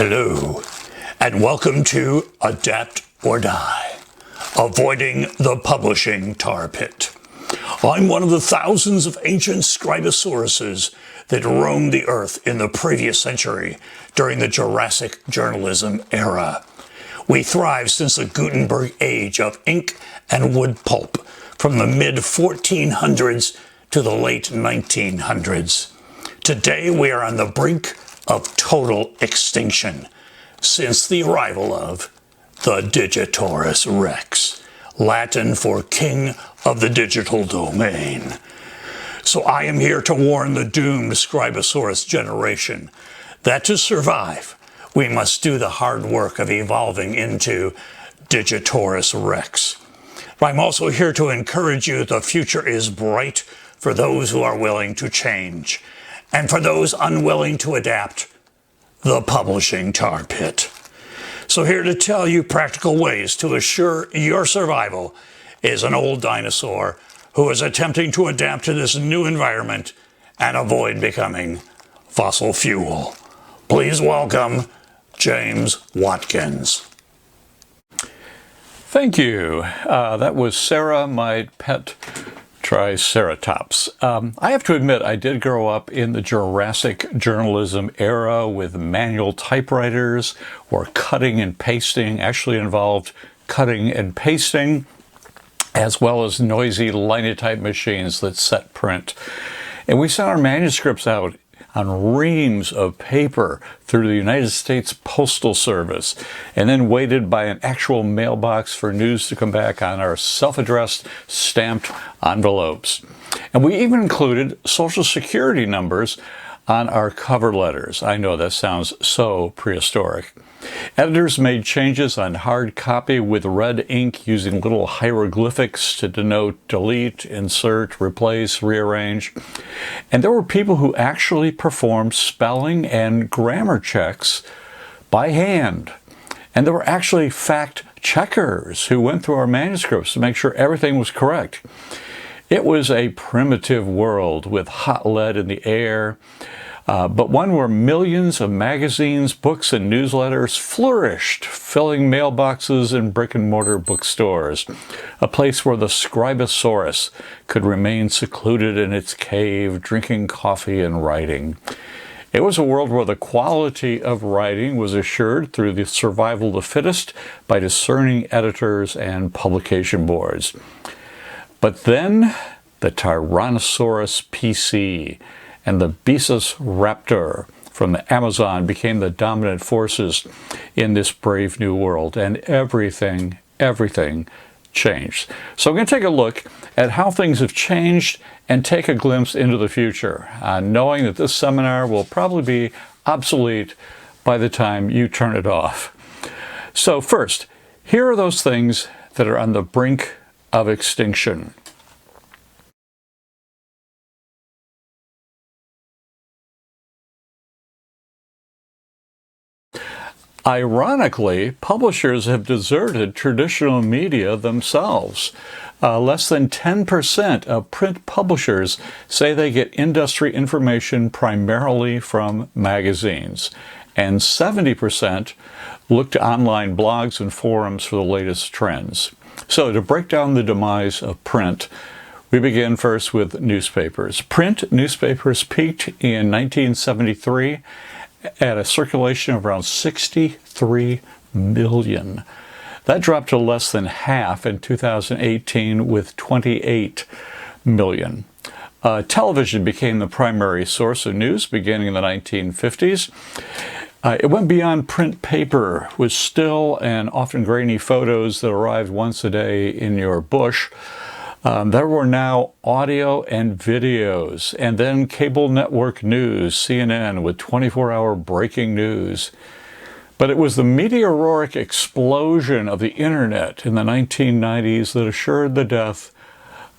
Hello, and welcome to Adapt or Die, Avoiding the Publishing Tar Pit. I'm one of the thousands of ancient scribosauruses that roamed the earth in the previous century during the Jurassic Journalism Era. We thrived since the Gutenberg age of ink and wood pulp from the mid-1400s to the late 1900s. Today we are on the brink of total extinction since the arrival of the Digitaurus Rex, Latin for King of the Digital Domain. So I am here to warn the doomed Scribosaurus generation that to survive, we must do the hard work of evolving into Digitaurus Rex. I'm also here to encourage you that the future is bright for those who are willing to change, and for those unwilling to adapt, the publishing tar pit. So here to tell you practical ways to assure your survival is an old dinosaur who is attempting to adapt to this new environment and avoid becoming fossil fuel. Please welcome James Watkins. Thank you. That was Sarah, my pet Triceratops. I have to admit, I did grow up in the Jurassic Journalism Era with manual typewriters where cutting and pasting actually involved cutting and pasting, as well as noisy linotype machines that set print. And we sent our manuscripts out on reams of paper through the United States Postal Service, and then waited by an actual mailbox for news to come back on our self-addressed stamped envelopes. And we even included Social Security numbers on our cover letters. I know that sounds so prehistoric. Editors made changes on hard copy with red ink using little hieroglyphics to denote delete, insert, replace, rearrange. And there were people who actually performed spelling and grammar checks by hand. And there were actually fact checkers who went through our manuscripts to make sure everything was correct. It was a primitive world with hot lead in the air, but one where millions of magazines, books, and newsletters flourished, filling mailboxes and brick-and-mortar bookstores, a place where the Scribosaurus could remain secluded in its cave, drinking coffee and writing. It was a world where the quality of writing was assured through the survival of the fittest by discerning editors and publication boards. But then the Tyrannosaurus PC and the Besus raptor from the Amazon became the dominant forces in this brave new world, and everything changed. So I'm going to take a look at how things have changed and take a glimpse into the future, knowing that this seminar will probably be obsolete by the time you turn it off. So first, here are those things that are on the brink of extinction. Ironically, publishers have deserted traditional media themselves. Less than 10% of print publishers say they get industry information primarily from magazines, and 70% look to online blogs and forums for the latest trends. So to break down the demise of print, we begin first with newspapers. Print newspapers peaked in 1973 at a circulation of around 63 million. That dropped to less than half in 2018 with 28 million. Television became the primary source of news beginning in the 1950s. It went beyond print paper with still and often grainy photos that arrived once a day in your bush. There were now audio and videos, and then cable network news, CNN, with 24-hour breaking news. But it was the meteoric explosion of the internet in the 1990s that assured the death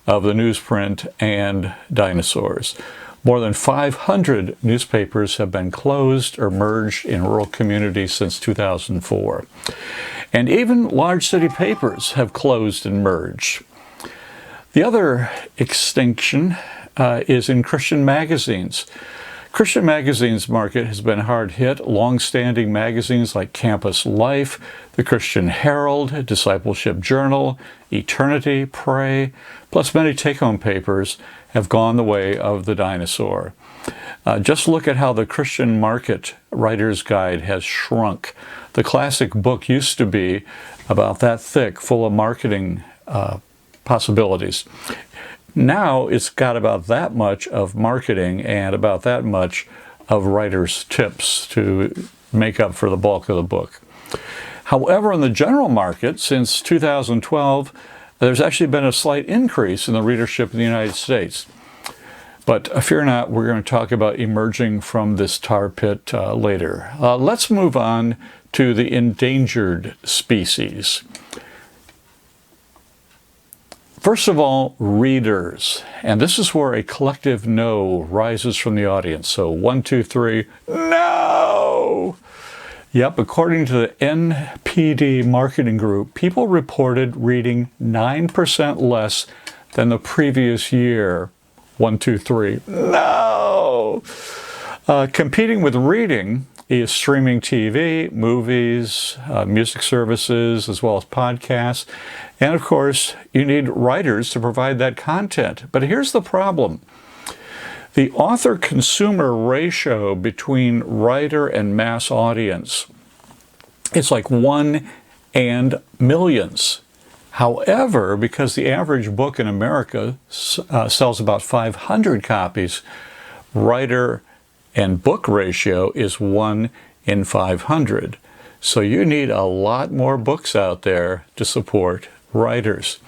of the newsprint and dinosaurs. More than 500 newspapers have been closed or merged in rural communities since 2004. And even large city papers have closed and merged. The other extinction is in Christian magazines. Christian magazines market has been hard hit. Long-standing magazines like Campus Life, the Christian Herald, Discipleship Journal, Eternity, Pray, plus many take-home papers have gone the way of the dinosaur. Just look at how the Christian Market Writer's Guide has shrunk. The classic book used to be about that thick, full of marketing possibilities. Now it's got about that much of marketing and about that much of writers' tips to make up for the bulk of the book. However, in the general market, since 2012, there's actually been a slight increase in the readership in the United States. But fear not, we're going to talk about emerging from this tar pit later. Let's move on to the endangered species. First of all, readers. And this is where a collective no rises from the audience. So 1, 2, 3, no! Yep, according to the NPD marketing group, people reported reading 9% less than the previous year. 1, 2, 3, no! Competing with reading is streaming TV, movies, music services, as well as podcasts. And of course, you need writers to provide that content. But here's the problem. The author-consumer ratio between writer and mass audience, it's like 1 and millions. However, because the average book in America sells about 500 copies, writer and book ratio is 1 in 500. So you need a lot more books out there to support writers.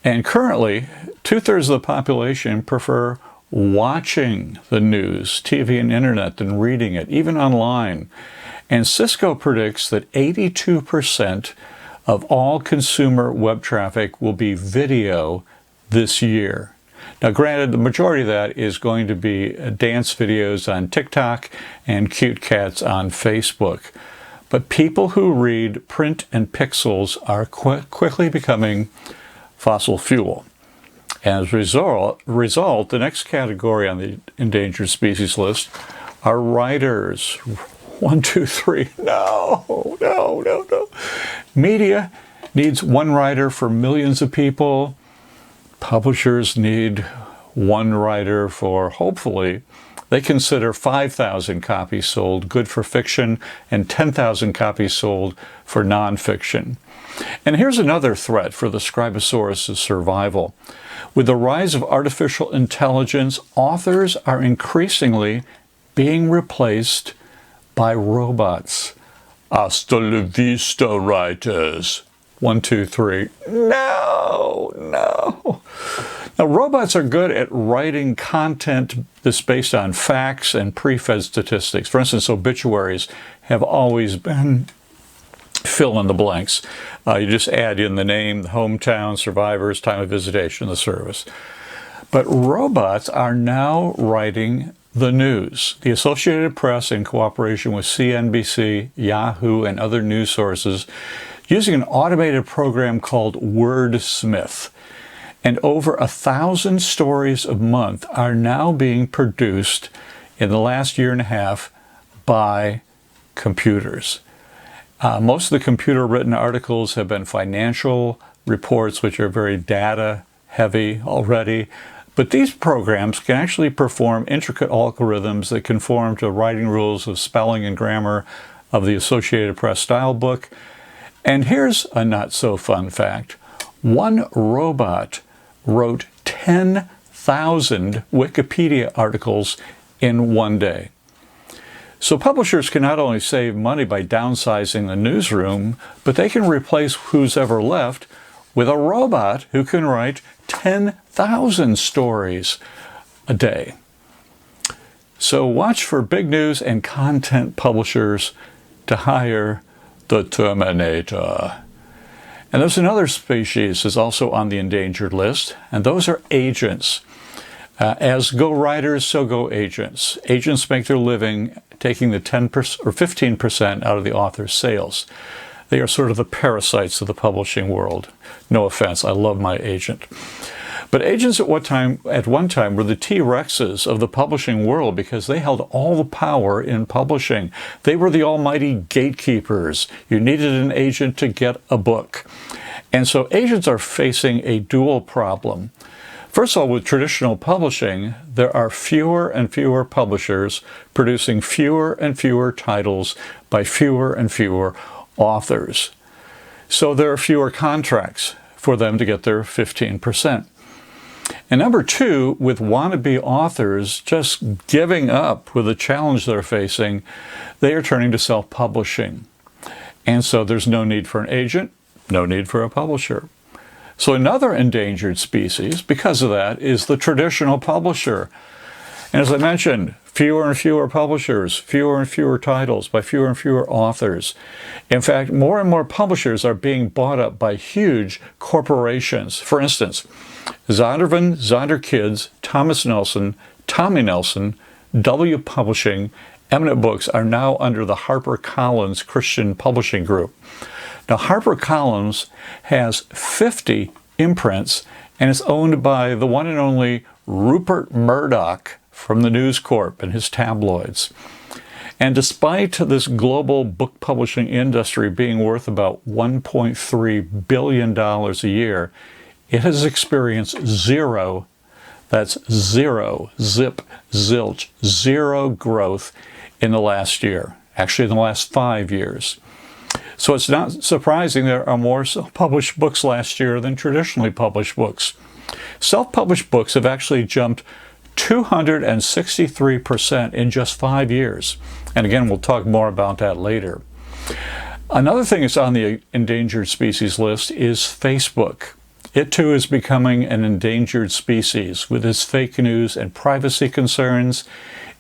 And currently, 2/3 of the population prefer watching the news, TV and internet, than reading it, even online. And Cisco predicts that 82% of all consumer web traffic will be video this year. Now, granted, the majority of that is going to be dance videos on TikTok and cute cats on Facebook. But people who read print and pixels are quickly becoming fossil fuel. As a result, the next category on the endangered species list are writers. 1, 2, 3, no. Media needs one writer for millions of people. Publishers need one writer for, hopefully, they consider 5,000 copies sold good for fiction and 10,000 copies sold for nonfiction. And here's another threat for the Scribosaurus' survival. With the rise of artificial intelligence, authors are increasingly being replaced by robots. Hasta la vista, writers. 1, 2, 3. No. Now, robots are good at writing content that's based on facts and pre-fed statistics. For instance, obituaries have always been fill in the blanks. You just add in the name, the hometown, survivors, time of visitation, the service. But robots are now writing the news. The Associated Press, in cooperation with CNBC, Yahoo, and other news sources, using an automated program called Wordsmith. And over 1,000 stories a month are now being produced in the last year and a half by computers. Most of the computer-written articles have been financial reports, which are very data-heavy already. But these programs can actually perform intricate algorithms that conform to writing rules of spelling and grammar of the Associated Press style book. And here's a not-so-fun fact. One robot wrote 10,000 Wikipedia articles in one day. So publishers can not only save money by downsizing the newsroom, but they can replace who's ever left with a robot who can write 10,000 stories a day. So watch for big news and content publishers to hire the Terminator. And there's another species that's also on the endangered list, and those are agents. As go writers, so go agents. Agents make their living taking the 10% or 15% out of the author's sales. They are sort of the parasites of the publishing world. No offense, I love my agent. But agents at one time were the T-Rexes of the publishing world because they held all the power in publishing. They were the almighty gatekeepers. You needed an agent to get a book. And so agents are facing a dual problem. First of all, with traditional publishing, there are fewer and fewer publishers producing fewer and fewer titles by fewer and fewer authors. So there are fewer contracts for them to get their 15%. And number two, with wannabe authors just giving up with the challenge they're facing, they are turning to self-publishing. And so there's no need for an agent, no need for a publisher. So another endangered species, because of that, is the traditional publisher. And as I mentioned, fewer and fewer publishers, fewer and fewer titles by fewer and fewer authors. In fact, more and more publishers are being bought up by huge corporations. For instance, Zondervan, Zonder Kids, Thomas Nelson, Tommy Nelson, W Publishing, Eminent Books are now under the HarperCollins Christian Publishing Group. Now, HarperCollins has 50 imprints and is owned by the one and only Rupert Murdoch from the News Corp and his tabloids. And despite this global book publishing industry being worth about $1.3 billion a year, it has experienced zero, that's zero, zip, zilch, zero growth in the last year, actually in the last 5 years. So it's not surprising there are more self-published books last year than traditionally published books. Self-published books have actually jumped 263% in just 5 years. And again, we'll talk more about that later. Another thing that's on the endangered species list is Facebook. It too is becoming an endangered species with its fake news and privacy concerns,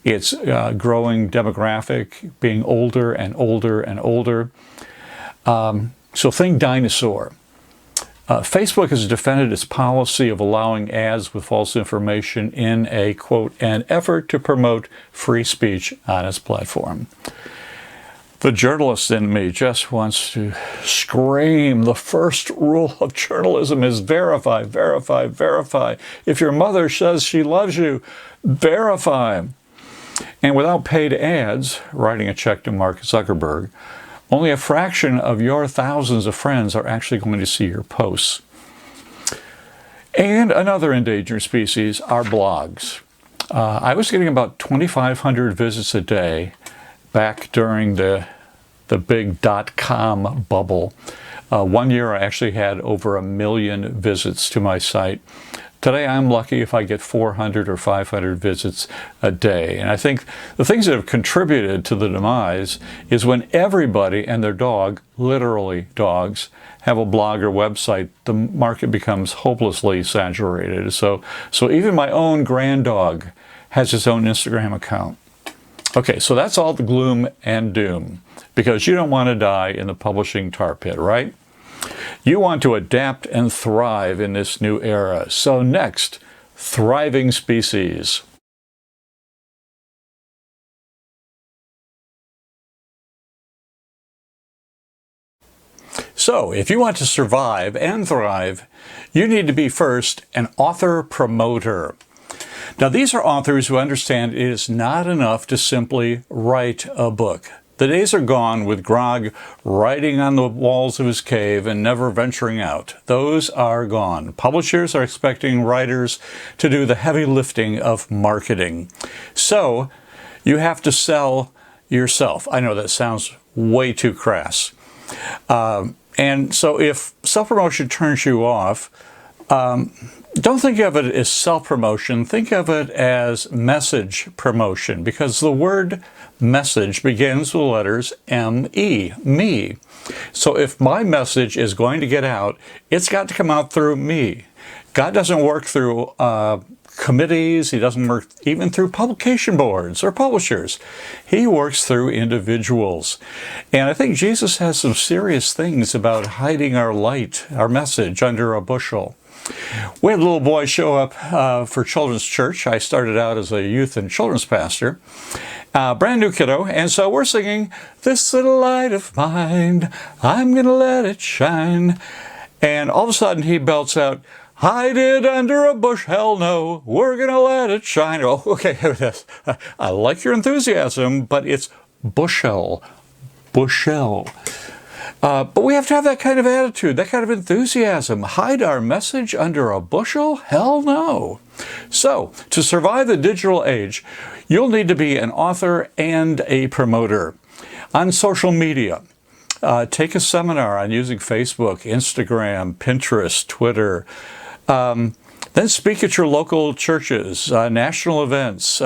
its growing demographic being older and older and older. So think dinosaur. Facebook has defended its policy of allowing ads with false information in a, quote, an effort to promote free speech on its platform. The journalist in me just wants to scream, the first rule of journalism is verify, verify, verify. If your mother says she loves you, verify. And without paid ads, writing a check to Mark Zuckerberg, only a fraction of your thousands of friends are actually going to see your posts. And another endangered species are blogs. I was getting about 2,500 visits a day back during the big .com bubble. One year I actually had over 1 million visits to my site. Today I'm lucky if I get 400 or 500 visits a day. And I think the things that have contributed to the demise is when everybody and their dog, literally dogs, have a blog or website, the market becomes hopelessly saturated. So even my own grand dog has its own Instagram account. Okay, so that's all the gloom and doom, because you don't want to die in the publishing tar pit, right? You want to adapt and thrive in this new era. So next, thriving species. So if you want to survive and thrive, you need to be first an author promoter. Now, these are authors who understand it is not enough to simply write a book. The days are gone with Grog writing on the walls of his cave and never venturing out. Those are gone. Publishers are expecting writers to do the heavy lifting of marketing. So you have to sell yourself. I know that sounds way too crass. And so if self-promotion turns you off, don't think of it as self-promotion. Think of it as message promotion, because the word message begins with the letters M-E, me. So if my message is going to get out, it's got to come out through me. God doesn't work through committees. He doesn't work even through publication boards or publishers. He works through individuals. And I think Jesus has some serious things about hiding our light, our message, under a bushel. We had a little boy show up for children's church. I started out as a youth and children's pastor, brand new kiddo, and so we're singing, "This little light of mine, I'm gonna let it shine." And all of a sudden he belts out, Hide it under a bush, hell no, we're gonna let it shine. Oh, okay, I like your enthusiasm, but it's bushel. But we have to have that kind of attitude, that kind of enthusiasm. Hide our message under a bushel? Hell no. So, to survive the digital age, you'll need to be an author and a promoter. On social media, take a seminar on using Facebook, Instagram, Pinterest, Twitter. Then speak at your local churches, national events,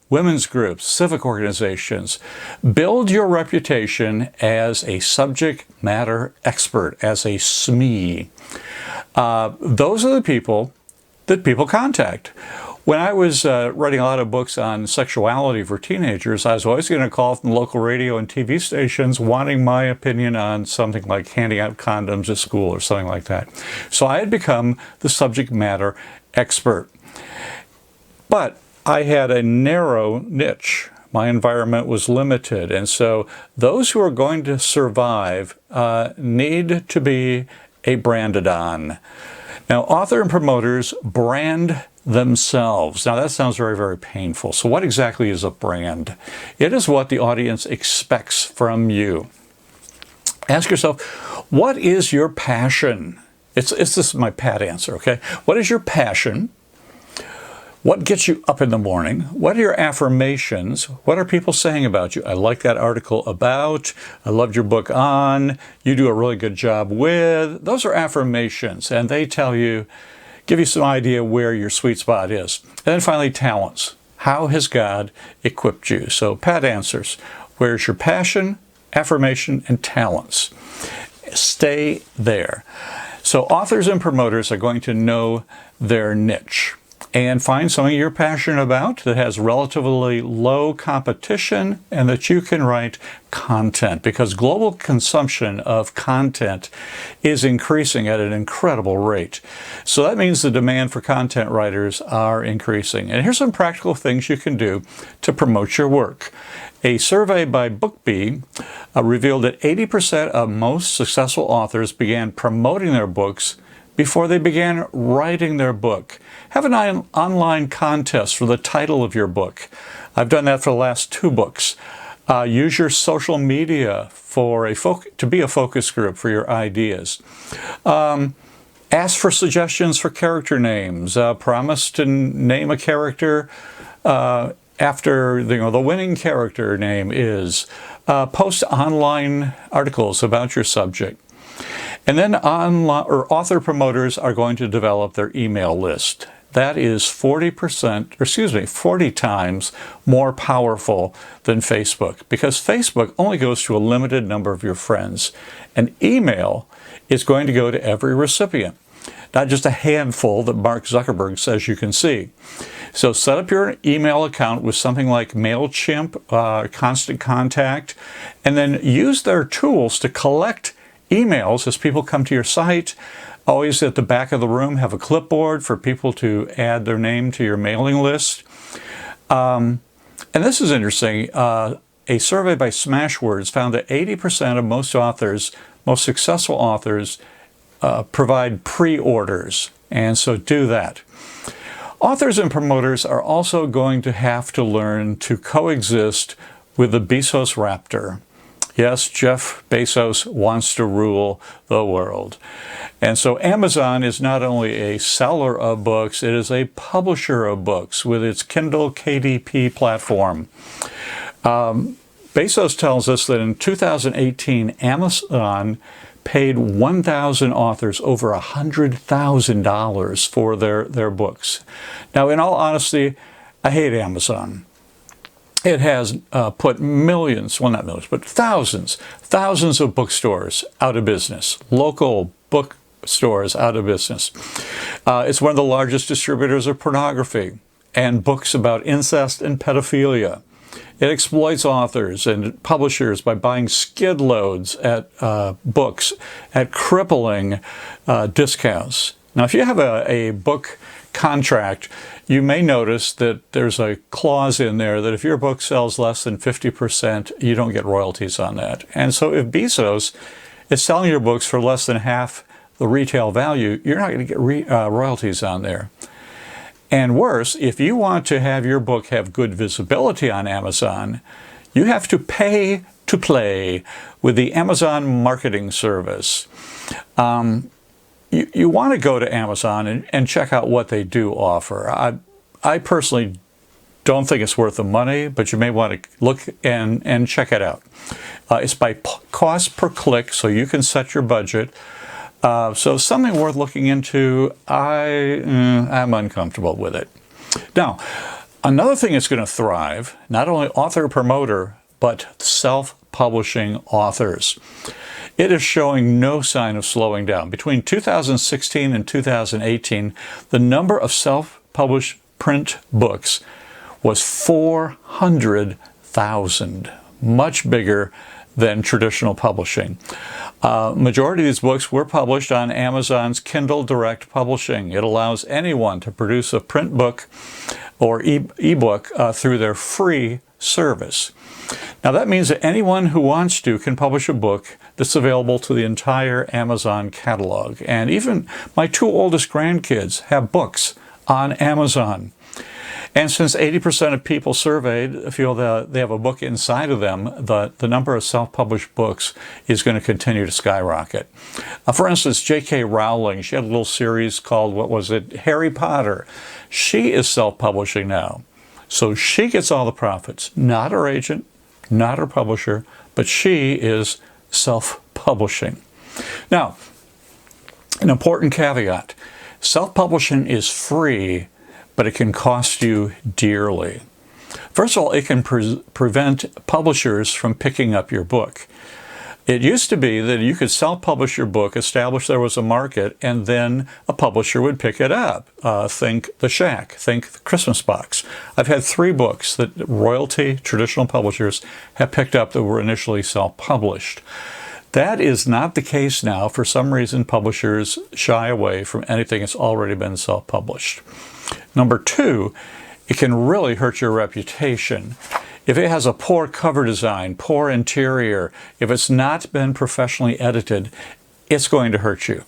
women's groups, civic organizations. Build your reputation as a subject matter expert, as a SME. Those are the people that people contact. When I was writing a lot of books on sexuality for teenagers, I was always getting a call from local radio and TV stations wanting my opinion on something like handing out condoms at school or something like that. So I had become the subject matter expert. But I had a narrow niche. My environment was limited. And so those who are going to survive need to be a branded on. Now, author and promoters brand themselves. Now, that sounds very, very painful. So what exactly is a brand? It is what the audience expects from you. Ask yourself, what is your passion? This is my pat answer, okay? What is your passion? What gets you up in the morning? What are your affirmations? What are people saying about you? I like that article about. I loved your book on. You do a really good job with. Those are affirmations, and they tell you, give you some idea where your sweet spot is. And then finally, talents. How has God equipped you? So pat answers. Where's your passion, affirmation, and talents? Stay there. So authors and promoters are going to know their niche. And find something you're passionate about that has relatively low competition and that you can write content, because global consumption of content is increasing at an incredible rate. So that means the demand for content writers are increasing. And here's some practical things you can do to promote your work. A survey by BookBee revealed that 80% of most successful authors began promoting their books before they began writing their book. Have an online contest for the title of your book. I've done that for the last 2 books. Use your social media to be a focus group for your ideas. Ask for suggestions for character names. Promise to name a character after the winning character name is. Post online articles about your subject. And then author promoters are going to develop their email list. That is 40 times more powerful than Facebook, because Facebook only goes to a limited number of your friends. An email is going to go to every recipient, not just a handful that Mark Zuckerberg says you can see. So set up your email account with something like MailChimp, Constant Contact, and then use their tools to collect emails as people come to your site. Always at the back of the room have a clipboard for people to add their name to your mailing list. And this is interesting. A survey by Smashwords found that 80% of most successful authors, provide pre-orders. And so do that. Authors and promoters are also going to have to learn to coexist with the Bezos Raptor. Yes, Jeff Bezos wants to rule the world. And so Amazon is not only a seller of books, it is a publisher of books with its Kindle KDP platform. Bezos tells us that in 2018, Amazon paid 1,000 authors over $100,000 for their books. Now, in all honesty, I hate Amazon. It has put thousands of bookstores out of business, local bookstores out of business. It's one of the largest distributors of pornography and books about incest and pedophilia. It exploits authors and publishers by buying skid loads at books at crippling discounts. Now, if you have a book contract, you may notice that there's a clause in there that if your book sells less than 50%, you don't get royalties on that. And so if Bezos is selling your books for less than half the retail value, you're not going to get royalties on there. And worse, if you want to have your book have good visibility on Amazon, you have to pay to play with the Amazon marketing service. You want to go to Amazon and check out what they do offer. I personally don't think it's worth the money, but you may want to look and check it out. It's by cost per click, so you can set your budget. So something worth looking into. I'm uncomfortable with it. Now, another thing that's going to thrive, not only author promoter, but self-publishing authors. It is showing no sign of slowing down. Between 2016 and 2018, the number of self-published print books was 400,000, much bigger than traditional publishing. Majority of these books were published on Amazon's Kindle Direct Publishing. It allows anyone to produce a print book or ebook through their free service. Now that means that anyone who wants to can publish a book that's available to the entire Amazon catalog. And even my two oldest grandkids have books on Amazon. And since 80% of people surveyed feel that they have a book inside of them, the number of self-published books is going to continue to skyrocket. For instance, J.K. Rowling, she had a little series called, Harry Potter. She is self-publishing now. So she gets all the profits, not her agent, not her publisher, but she is self-publishing. Now, an important caveat, self-publishing is free, but it can cost you dearly. First of all, it can prevent publishers from picking up your book. It used to be that you could self-publish your book, establish there was a market, and then a publisher would pick it up. Think The Shack, think The Christmas Box. I've had 3 books that royalty traditional publishers have picked up that were initially self-published. That is not the case now. For some reason, publishers shy away from anything that's already been self-published. Number 2, it can really hurt your reputation. If it has a poor cover design, poor interior, if it's not been professionally edited, it's going to hurt you.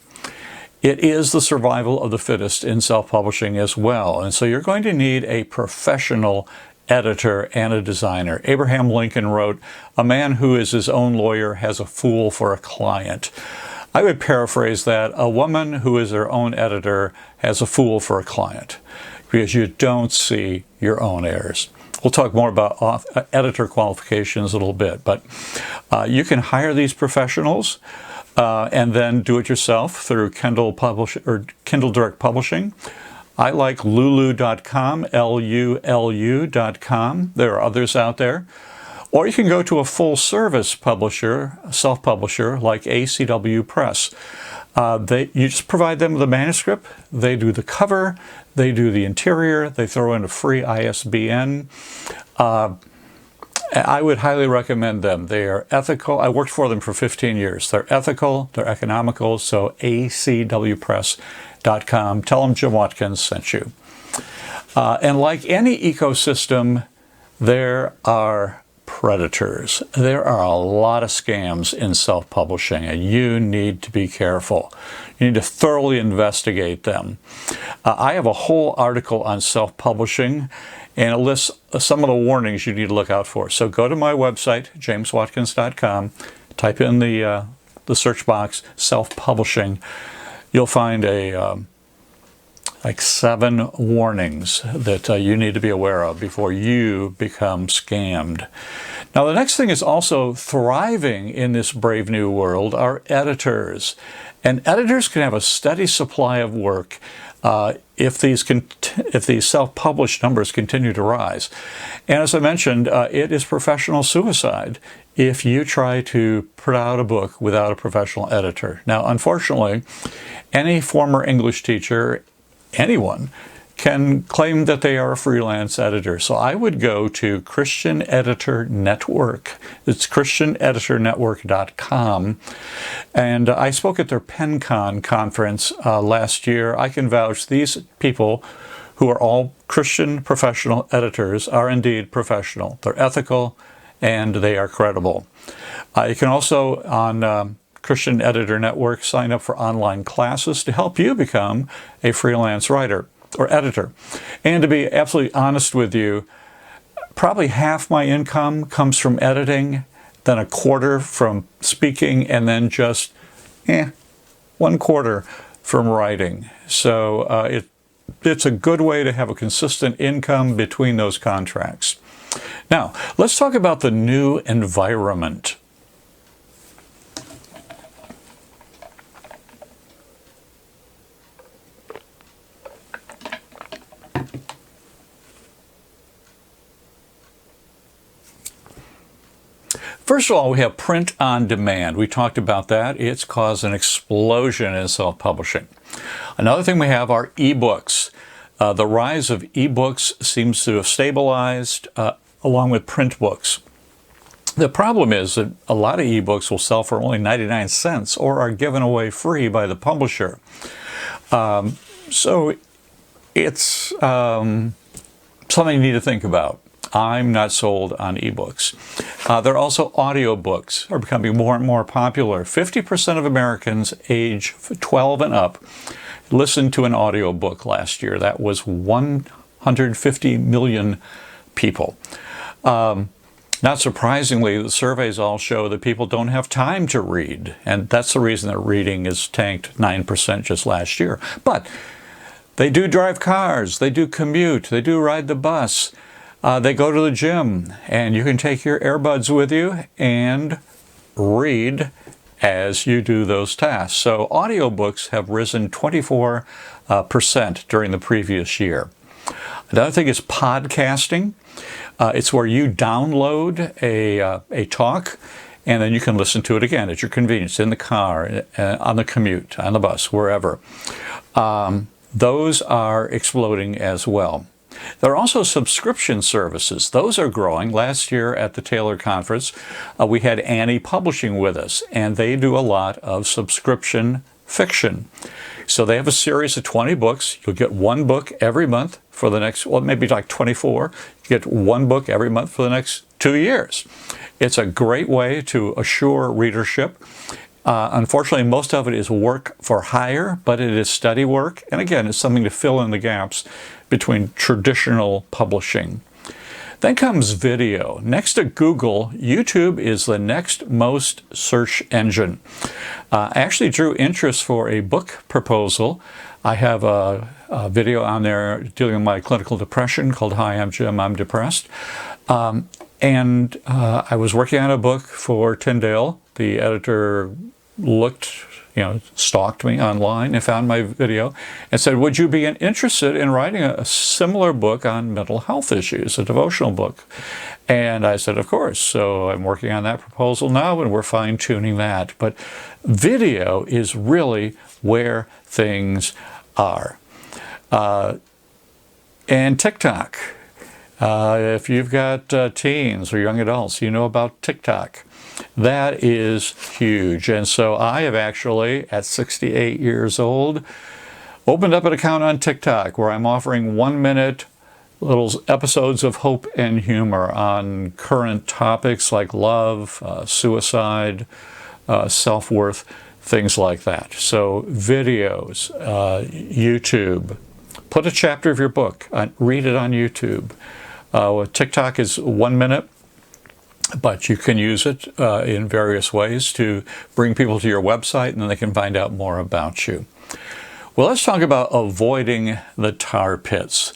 It is the survival of the fittest in self-publishing as well. And so you're going to need a professional editor and a designer. Abraham Lincoln wrote, "A man who is his own lawyer has a fool for a client." I would paraphrase that, a woman who is her own editor has a fool for a client, because you don't see your own errors. We'll talk more about editor qualifications a little bit, but you can hire these professionals and then do it yourself through Kindle Direct Publishing. I like lulu.com, Lulu.com. There are others out there. Or you can go to a full-service publisher, self-publisher, like ACW Press. You just provide them with a manuscript. They do the cover. They do the interior. They throw in a free ISBN. I would highly recommend them. They are ethical. I worked for them for 15 years. They're ethical. They're economical. So acwpress.com. Tell them Jim Watkins sent you. And like any ecosystem, there are predators. There are a lot of scams in self-publishing, and you need to be careful. You need to thoroughly investigate them. I have a whole article on self-publishing, and it lists some of the warnings you need to look out for. So go to my website, jameswatkins.com, type in the search box, self-publishing. You'll find like 7 warnings that you need to be aware of before you become scammed. Now, the next thing is also thriving in this brave new world are editors. And editors can have a steady supply of work if these self-published numbers continue to rise. And as I mentioned, it is professional suicide if you try to put out a book without a professional editor. Now, unfortunately, any former English teacher, anyone, can claim that they are a freelance editor. So I would go to Christian Editor Network. It's christianeditornetwork.com. And I spoke at their PenCon conference last year. I can vouch these people, who are all Christian professional editors, are indeed professional. They're ethical and they are credible. You can also, on Christian Editor Network, sign up for online classes to help you become a freelance writer or editor. And to be absolutely honest with you, probably half my income comes from editing, then a quarter from speaking, and then just 1/4 from writing. So it's a good way to have a consistent income between those contracts. Now, let's talk about the new environment. First of all, we have print on demand. We talked about that. It's caused an explosion in self-publishing. Another thing we have are ebooks. The rise of ebooks seems to have stabilized along with print books. The problem is that a lot of ebooks will sell for only 99 cents or are given away free by the publisher. So it's something you need to think about. I'm not sold on ebooks. There are also audiobooks are becoming more and more popular. 50% of Americans age 12 and up listened to an audiobook last year. That was 150 million people. Not surprisingly, the surveys all show that people don't have time to read, and that's the reason that reading is tanked 9% just last year. But they do drive cars, they do commute, they do ride the bus. They go to the gym, and you can take your earbuds with you and read as you do those tasks. So audiobooks have risen 24% during the previous year. Another thing is podcasting. It's where you download a talk, and then you can listen to it again at your convenience, in the car, on the commute, on the bus, wherever. Those are exploding as well. There are also subscription services. Those are growing. Last year at the Taylor Conference, we had Annie Publishing with us, and they do a lot of subscription fiction. So they have a series of 20 books. You'll get one book every month for the next, well, maybe like 24. You get one book every month for the next 2 years. It's a great way to assure readership. Unfortunately, most of it is work for hire, but it is study work. And again, it's something to fill in the gaps between traditional publishing. Then comes video. Next to Google, YouTube is the next most search engine. I actually drew interest for a book proposal. I have a video on there dealing with my clinical depression called Hi, I'm Jim, I'm Depressed. And I was working on a book for Tyndale. The editor stalked me online and found my video and said, would you be interested in writing a similar book on mental health issues, a devotional book? And I said, of course. So I'm working on that proposal now, and we're fine-tuning that. But video is really where things are. And TikTok. If you've got teens or young adults, you know about TikTok. That is huge. And so I have actually, at 68 years old, opened up an account on TikTok where I'm offering 1-minute little episodes of hope and humor on current topics like love, suicide, self-worth, things like that. So videos, YouTube. Put a chapter of your book, read it on YouTube. TikTok is 1 minute. But you can use it in various ways to bring people to your website, and then they can find out more about you. Well, let's talk about avoiding the tar pits.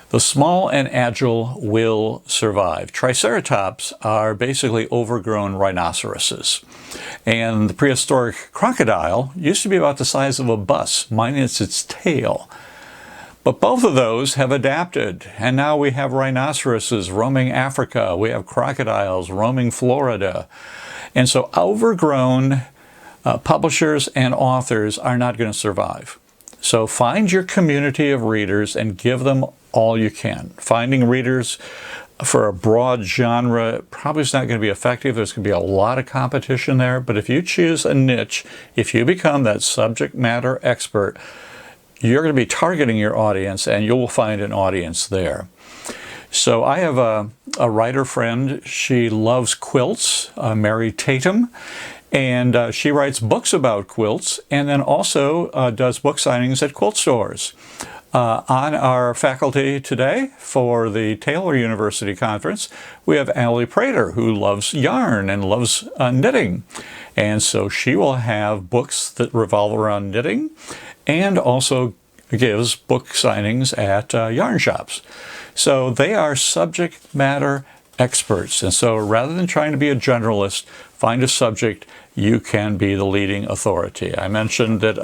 The small and agile will survive. Triceratops are basically overgrown rhinoceroses. And the prehistoric crocodile used to be about the size of a bus, minus its tail. But both of those have adapted, and now we have rhinoceroses roaming Africa. We have crocodiles roaming Florida. And so overgrown publishers and authors are not going to survive. So find your community of readers and give them all you can. Finding readers for a broad genre probably is not going to be effective. There's going to be a lot of competition there. But if you choose a niche, if you become that subject matter expert, you're going to be targeting your audience, and you will find an audience there. So I have a writer friend. She loves quilts, Mary Tatum, And she writes books about quilts and then also does book signings at quilt stores. On our faculty today for the Taylor University Conference, we have Allie Prater, who loves yarn and loves knitting. And so she will have books that revolve around knitting and also gives book signings at yarn shops. So they are subject matter experts. And so rather than trying to be a generalist, find a subject you can be the leading authority. I mentioned that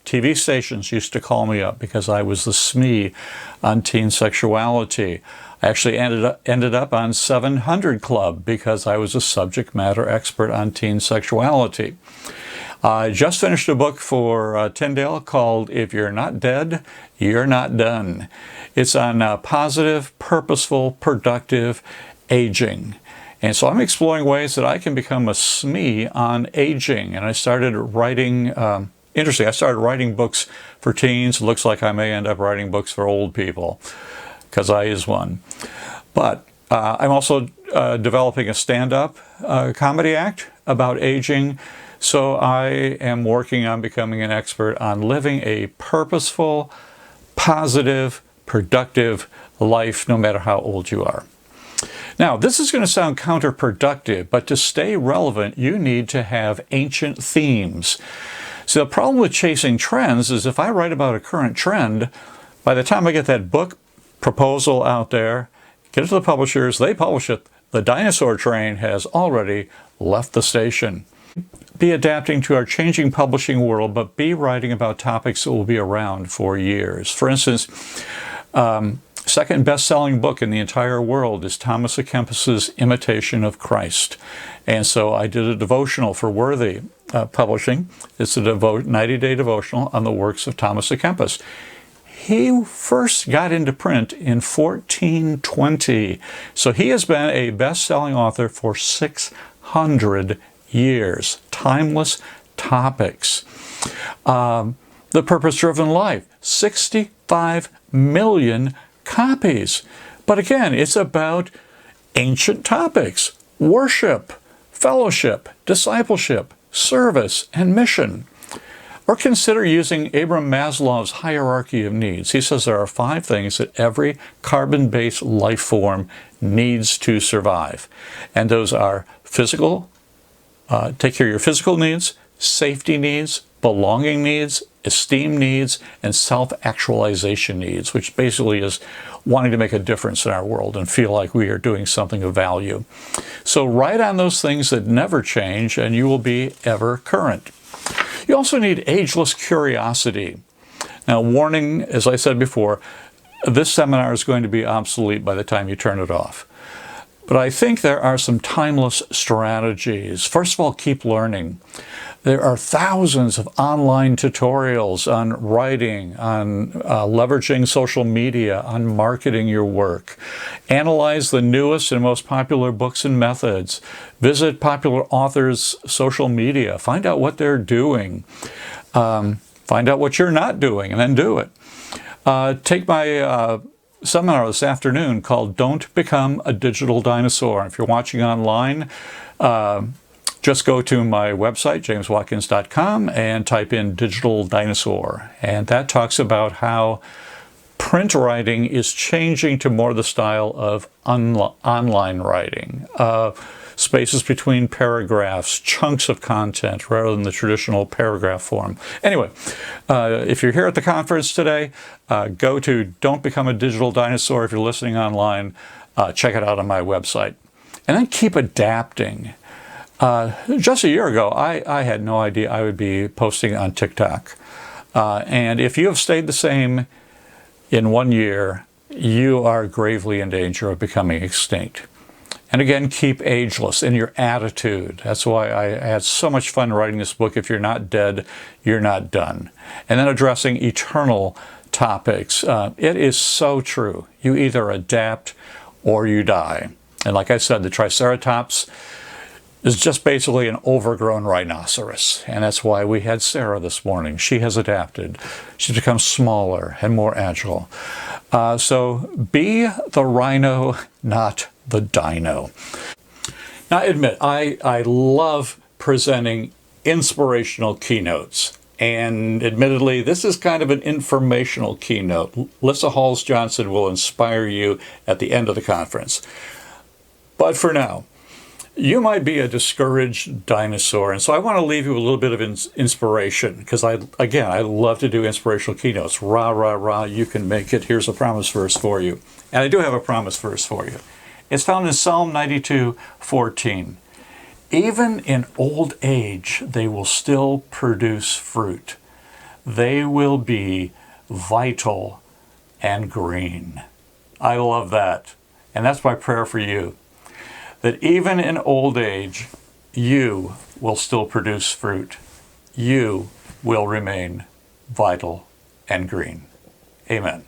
TV stations used to call me up because I was the SME on teen sexuality. I actually ended up on 700 Club because I was a subject matter expert on teen sexuality. I just finished a book for Tyndale called If You're Not Dead, You're Not Done. It's on positive, purposeful, productive aging. And so I'm exploring ways that I can become a SME on aging. And I started writing, I started writing books for teens. It looks like I may end up writing books for old people, because I is one. But I'm also developing a stand-up comedy act about aging. So I am working on becoming an expert on living a purposeful, positive, productive life, no matter how old you are. Now, this is going to sound counterproductive, but to stay relevant, you need to have ancient themes. So the problem with chasing trends is if I write about a current trend, by the time I get that book proposal out there, get it to the publishers, they publish it, the dinosaur train has already left the station. Be adapting to our changing publishing world, but be writing about topics that will be around for years. For instance, second best-selling book in the entire world is Thomas à Kempis's Imitation of Christ. And so I did a devotional for Worthy Publishing. It's a 90-day devotional on the works of Thomas à Kempis. He first got into print in 1420. So he has been a best-selling author for 600 years. Timeless topics. The Purpose-Driven Life, 65 million copies. But again, it's about ancient topics: worship, fellowship, discipleship, service, and mission. Or consider using Abraham Maslow's hierarchy of needs. He says there are 5 things that every carbon-based life form needs to survive. And those are physical, take care of your physical needs, safety needs, belonging needs, esteem needs, and self-actualization needs, which basically is wanting to make a difference in our world and feel like we are doing something of value. So write on those things that never change, and you will be ever current. You also need ageless curiosity. Now, warning, as I said before, this seminar is going to be obsolete by the time you turn it off. But I think there are some timeless strategies. First of all, keep learning. There are thousands of online tutorials on writing, on leveraging social media, on marketing your work. Analyze the newest and most popular books and methods. Visit popular authors' social media. Find out what they're doing. Find out what you're not doing, and then do it. Take my seminar this afternoon called Don't Become a Digital Dinosaur. If you're watching online, just go to my website, jameswatkins.com, and type in digital dinosaur. And that talks about how print writing is changing to more the style of online writing. Spaces between paragraphs, chunks of content, rather than the traditional paragraph form. Anyway, if you're here at the conference today, go to Don't Become a Digital Dinosaur. If you're listening online, check it out on my website. And then keep adapting. Just a year ago, I had no idea I would be posting on TikTok. And if you have stayed the same in 1 year, you are gravely in danger of becoming extinct. And again, keep ageless in your attitude. That's why I had so much fun writing this book, If You're Not Dead, You're Not Done. And then addressing eternal topics. It is so true. You either adapt or you die. And like I said, the Triceratops is just basically an overgrown rhinoceros. And that's why we had Sarah this morning. She has adapted. She's become smaller and more agile. So be the rhino, not the dino. Now, I admit, I love presenting inspirational keynotes. And admittedly, this is kind of an informational keynote. Lissa Halls-Johnson will inspire you at the end of the conference. But for now, you might be a discouraged dinosaur, and so I want to leave you with a little bit of inspiration, because I love to do inspirational keynotes. Rah, rah, rah, you can make it. Here's a promise verse for you. And I do have a promise verse for you. It's found in Psalm 92:14. Even in old age, they will still produce fruit. They will be vital and green. I love that. And that's my prayer for you, that even in old age, you will still produce fruit. You will remain vital and green. Amen.